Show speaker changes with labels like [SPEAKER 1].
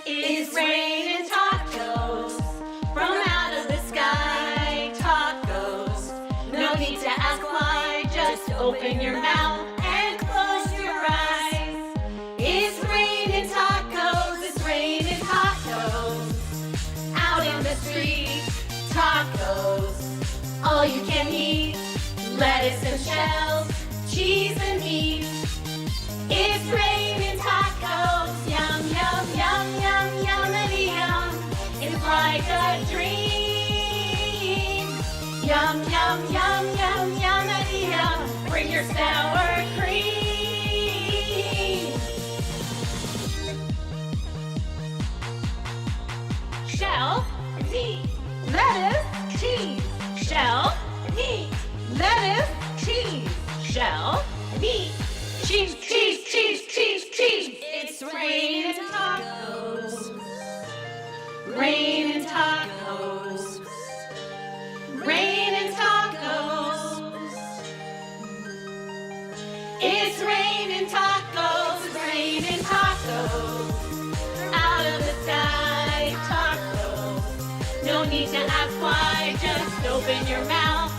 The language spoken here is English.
[SPEAKER 1] It's raining tacos from out of the sky. Tacos, no need to ask why. Just open your mouth and close your eyes. It's raining tacos, it's raining tacos. Out in the street, tacos, all you can eat. Lettuce and shells, cheese and meat. It's raining tacos, yum, yum, yum, yum, yummity yum. It's like a dream. Yum, yum, yum, yum, yummity yum. Bring your sour cream. Shell, meat, lettuce, cheese. Shell, meat, lettuce, cheese. Shell, meat, cheese, cheese, cheese, cheese, cheese. It's raining tacos. Raining tacos. Raining tacos. It's raining tacos. Raining tacos. Out of the sky, tacos. No need to ask why, just open your mouth